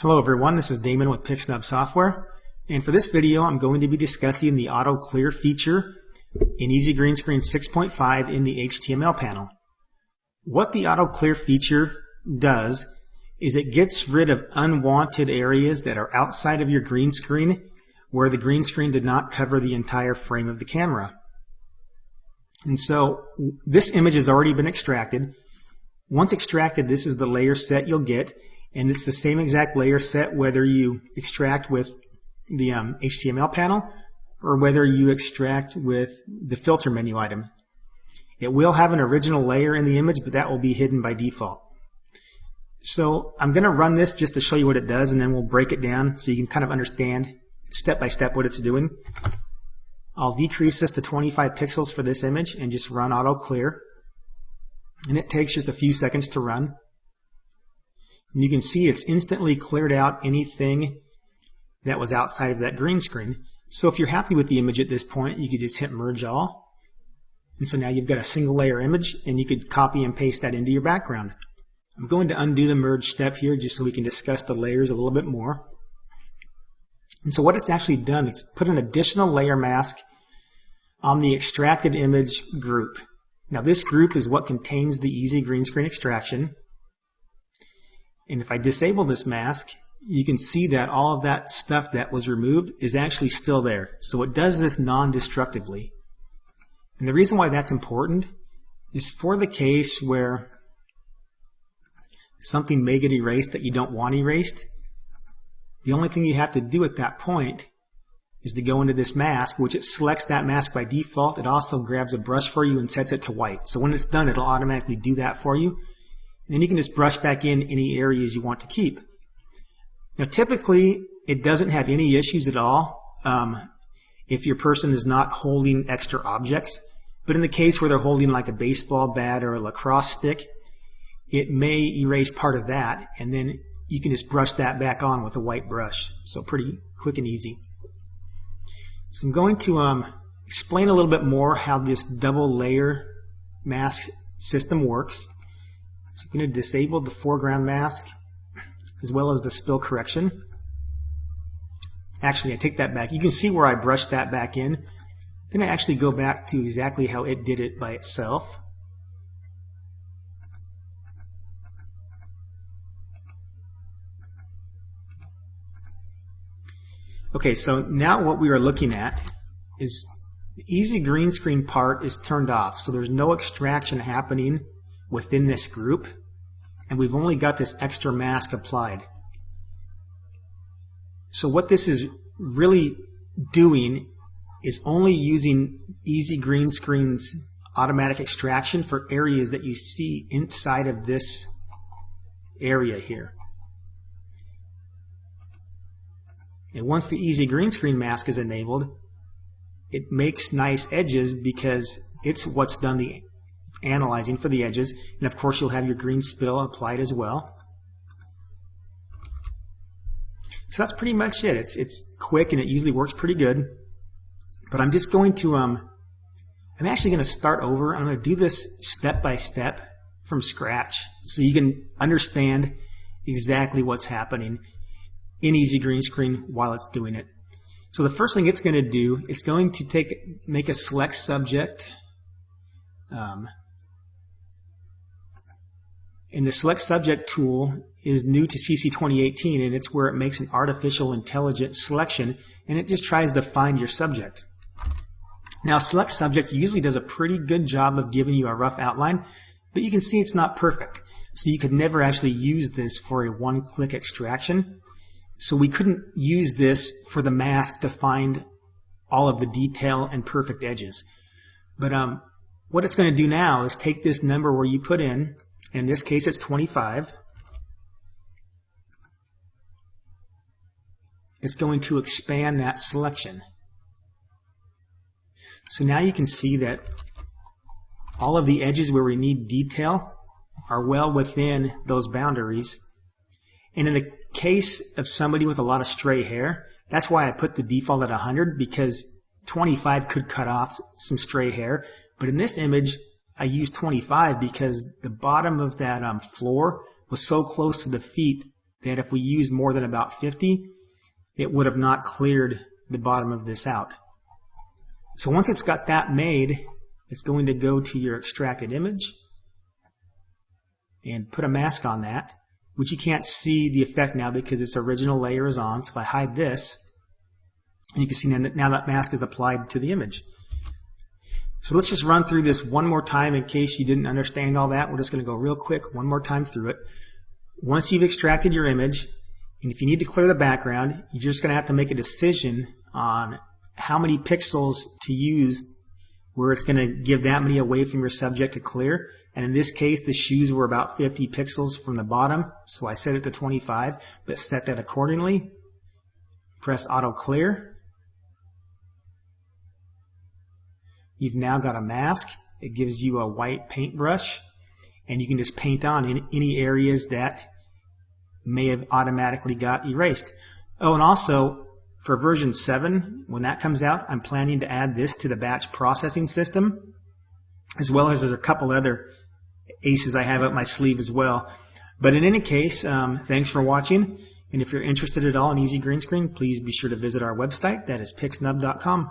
Hello everyone, this is Damon with PixNub Software, and for this video I'm going to be discussing the Auto Clear feature in Easy Green Screen 6.5 in the HTML panel. What the Auto Clear feature does is it gets rid of unwanted areas that are outside of your green screen where the green screen did not cover the entire frame of the camera. And so this image has already been extracted. Once extracted, this is the layer set you'll get. And it's the same exact layer set whether you extract with the HTML panel or whether you extract with the filter menu item. It will have an original layer in the image, but that will be hidden by default. So I'm going to run this just to show you what it does, and then we'll break it down so you can kind of understand step by step what it's doing. I'll decrease this to 25 pixels for this image and just run Auto Clear. And it takes just a few seconds to run. And you can see it's instantly cleared out anything that was outside of that green screen. So if you're happy with the image at this point, you could just hit Merge All. And so now you've got a single layer image, and you could copy and paste that into your background. I'm going to undo the merge step here just so we can discuss the layers a little bit more. And so what it's actually done, it's put an additional layer mask on the extracted image group. Now this group is what contains the Easy Green Screen extraction. And if I disable this mask, you can see that all of that stuff that was removed is actually still there. So it does this non-destructively. And the reason why that's important is for the case where something may get erased that you don't want erased. The only thing you have to do at that point is to go into this mask, which it selects that mask by default. It also grabs a brush for you and sets it to white. So when it's done, it'll automatically do that for you. And then you can just brush back in any areas you want to keep. Now typically it doesn't have any issues at all if your person is not holding extra objects. But in the case where they're holding like a baseball bat or a lacrosse stick, it may erase part of that, and then you can just brush that back on with a white brush. So pretty quick and easy. So I'm going to explain a little bit more how this double layer mask system works. So I'm going to disable the foreground mask as well as the spill correction. Actually, I take that back. You can see where I brushed that back in. I'm going to actually go back to exactly how it did it by itself. Okay, so now what we are looking at is the Easy Green Screen part is turned off. So there's no extraction happening within this group, and we've only got this extra mask applied. So what this is really doing is only using Easy Green Screen's automatic extraction for areas that you see inside of this area here. And once the Easy Green Screen mask is enabled, it makes nice edges because it's what's done the analyzing for the edges. And of course you'll have your green spill applied as well. So that's pretty much it. It's quick and it usually works pretty good. But I'm just going to, I'm actually going to start over. I'm going to do this step by step from scratch so you can understand exactly what's happening in Easy Green Screen while it's doing it. So the first thing it's going to do, it's going to make a select subject. And the select subject tool is new to CC 2018, and it's where it makes an artificial intelligence selection, and it just tries to find your subject. Now select subject usually does a pretty good job of giving you a rough outline, but you can see it's not perfect. So you could never actually use this for a one-click extraction. So we couldn't use this for the mask to find all of the detail and perfect edges. But what it's going to do now is take this number where you put in this case it's 25. It's going to expand that selection. So now you can see that all of the edges where we need detail are well within those boundaries. And in the case of somebody with a lot of stray hair, that's why I put the default at 100, because 25 could cut off some stray hair. But in this image, I used 25 because the bottom of that floor was so close to the feet that if we used more than about 50, it would have not cleared the bottom of this out. So once it's got that made, it's going to go to your extracted image and put a mask on that, which you can't see the effect now because its original layer is on. So if I hide this, you can see now that mask is applied to the image. So let's just run through this one more time in case you didn't understand all that. We're just going to go real quick one more time through it. Once you've extracted your image, and if you need to clear the background, you're just going to have to make a decision on how many pixels to use where it's going to give that many away from your subject to clear. And in this case, the shoes were about 50 pixels from the bottom, so I set it to 25, but set that accordingly. Press Auto Clear. You've now got a mask. It gives you a white paintbrush, and you can just paint on in any areas that may have automatically got erased. Oh, and also, for version 7, when that comes out, I'm planning to add this to the batch processing system, as well as there's a couple other aces I have up my sleeve as well. But in any case, thanks for watching, and if you're interested at all in Easy Green Screen, please be sure to visit our website. That is pixnub.com.